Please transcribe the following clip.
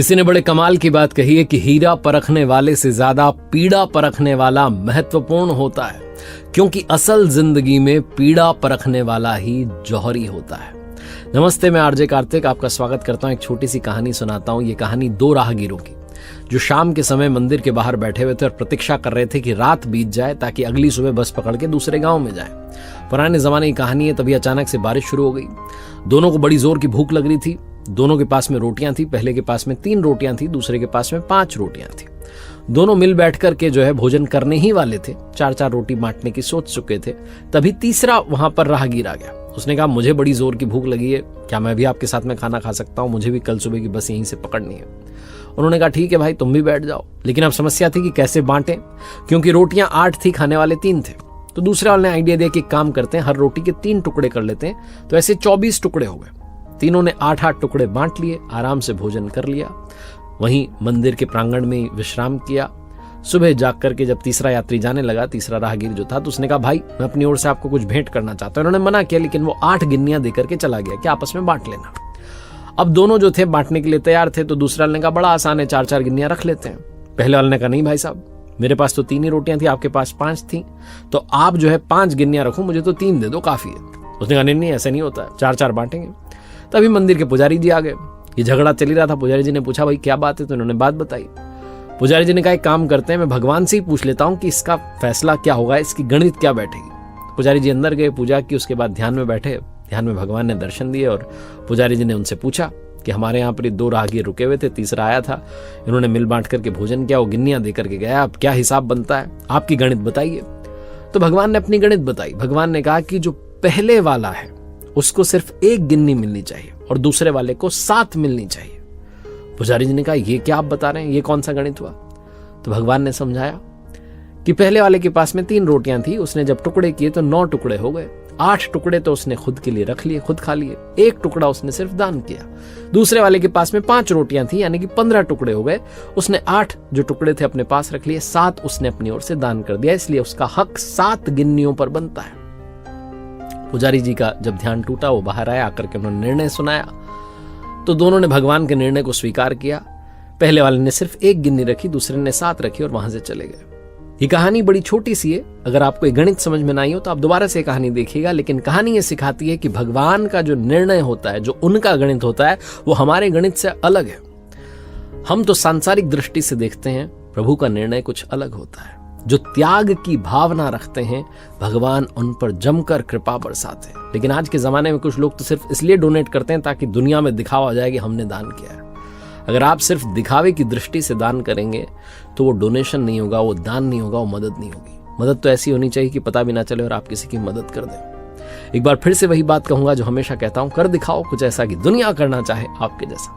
किसी ने बड़े कमाल की बात कही है कि हीरा परखने वाले से ज्यादा पीड़ा परखने वाला महत्वपूर्ण होता है, क्योंकि असल जिंदगी में पीड़ा परखने वाला ही जौहरी होता है। नमस्ते, मैं आरजे कार्तिक आपका स्वागत करता हूं। एक छोटी सी कहानी सुनाता हूं। ये कहानी दो राहगीरों की जो शाम के समय मंदिर के बाहर बैठे हुए थे और प्रतीक्षा कर रहे थे कि रात बीत जाए ताकि अगली सुबह बस पकड़ के दूसरे गांव में जाएं। पुराने जमाने की कहानी है। तभी अचानक से बारिश शुरू हो गई। दोनों को बड़ी जोर की भूख लग रही थी। दोनों के पास में रोटियां थी। पहले के पास में 3 रोटियां थी, दूसरे के पास में 5 रोटियां थी। दोनों मिल बैठ कर के भोजन करने ही वाले थे। 4-4 रोटी बांटने की सोच चुके थे। तभी तीसरा वहां पर राहगीर आ गया। उसने कहा, मुझे बड़ी जोर की भूख लगी है, क्या मैं भी आपके साथ में खाना खा सकता हूं? मुझे भी कल सुबह की बस यहीं से पकड़नी है। उन्होंने कहा, ठीक है भाई, तुम भी बैठ जाओ। लेकिन अब समस्या थी कि कैसे बांटें, क्योंकि रोटियां 8 थी, खाने वाले 3 थे। तो दूसरे वाले ने आइडिया दिया कि काम करते हैं, हर रोटी के 3 टुकड़े कर लेते हैं। तो ऐसे 24 टुकड़े हो गए। तीनों ने 8-8 टुकड़े बांट लिए, आराम से भोजन कर लिया। वहीं मंदिर के प्रांगण में विश्राम किया। सुबह जाग करके जब तीसरा यात्री जाने लगा, तीसरा राहगीर जो था, तो उसने कहा, भाई मैं अपनी ओर से आपको कुछ भेंट करना चाहता हूं। उन्होंने मना किया, लेकिन वो 8 गिन्नियां देकर के चला गया कि आपस में बांट लेना। अब दोनों जो थे बांटने के लिए तैयार थे। तो दूसरा वाले ने कहा, बड़ा आसान है, 4-4 गिन्नियां रख लेते हैं। पहले वाले ने कहा, नहीं भाई साहब, मेरे पास तो 3 ही रोटियां थी, आपके पास 5 थी, तो आप 5 गिन्नियां रखो, मुझे तो 3 दे दो, काफी है। उसने कहा, नहीं ऐसा नहीं होता है, 4-4 बांटेंगे। तभी मंदिर के पुजारी जी आ गए। ये झगड़ा चल रहा था। पुजारी जी ने पूछा, भाई क्या बात है? तो इन्होंने बात बताई। पुजारी जी ने कहा, एक काम करते हैं, मैं भगवान से ही पूछ लेता हूं कि इसका फैसला क्या होगा, इसकी गणित क्या बैठेगी। पुजारी जी अंदर गए, पूजा की, उसके बाद ध्यान में बैठे। ध्यान में भगवान ने दर्शन दिए और पुजारी जी ने उनसे पूछा कि हमारे यहाँ पर 2 राहगीर रुके हुए थे, तीसरा आया था, इन्होंने मिल बांट करके भोजन किया, वो गिन्नियां देकर के गया, अब क्या हिसाब बनता है, आपकी गणित बताइए। तो भगवान ने अपनी गणित बताई। भगवान ने कहा कि जो पहले वाला है उसको सिर्फ 1 गिन्नी मिलनी चाहिए और दूसरे वाले को 7 मिलनी चाहिए। पुजारी जी ने कहा, ये क्या आप बता रहे हैं, ये कौन सा गणित हुआ? तो भगवान ने समझाया कि पहले वाले के पास में 3 रोटियां थी, उसने जब टुकड़े किए तो 9 टुकड़े हो गए। 8 टुकड़े तो उसने खुद के लिए रख लिए, खुद खा लिए। 1 टुकड़ा उसने सिर्फ दान किया। दूसरे वाले के पास में 5 रोटियां थी, यानी कि 15 टुकड़े हो गए। उसने 8 जो टुकड़े थे अपने पास रख लिए, 7 उसने अपनी ओर से दान कर दिया, इसलिए उसका हक 7 गिन्नियों पर बनता है। पुजारी जी का जब ध्यान टूटा, वो बाहर आया, आकर के उन्होंने निर्णय सुनाया। तो दोनों ने भगवान के निर्णय को स्वीकार किया। पहले वाले ने सिर्फ 1 गिन्नी रखी, दूसरे ने 7 रखी और वहां से चले गए। ये कहानी बड़ी छोटी सी है। अगर आपको ये गणित समझ में ना आई हो तो आप दोबारा से कहानी देखिएगा। लेकिन कहानी ये सिखाती है कि भगवान का जो निर्णय होता है, जो उनका गणित होता है, वो हमारे गणित से अलग है। हम तो सांसारिक दृष्टि से देखते हैं, प्रभु का निर्णय कुछ अलग होता है। जो त्याग की भावना रखते हैं, भगवान उन पर जमकर कृपा बरसाते हैं। लेकिन आज के जमाने में कुछ लोग तो सिर्फ इसलिए डोनेट करते हैं ताकि दुनिया में दिखावा हो जाए कि हमने दान किया है। अगर आप सिर्फ दिखावे की दृष्टि से दान करेंगे तो वो डोनेशन नहीं होगा, वो दान नहीं होगा, वो मदद नहीं होगी। मदद तो ऐसी होनी चाहिए कि पता भी ना चले और आप किसी की मदद कर दें। एक बार फिर से वही बात कहूंगा जो हमेशा कहता हूं, कर दिखाओ कुछ ऐसा कि दुनिया करना चाहे आपके जैसा।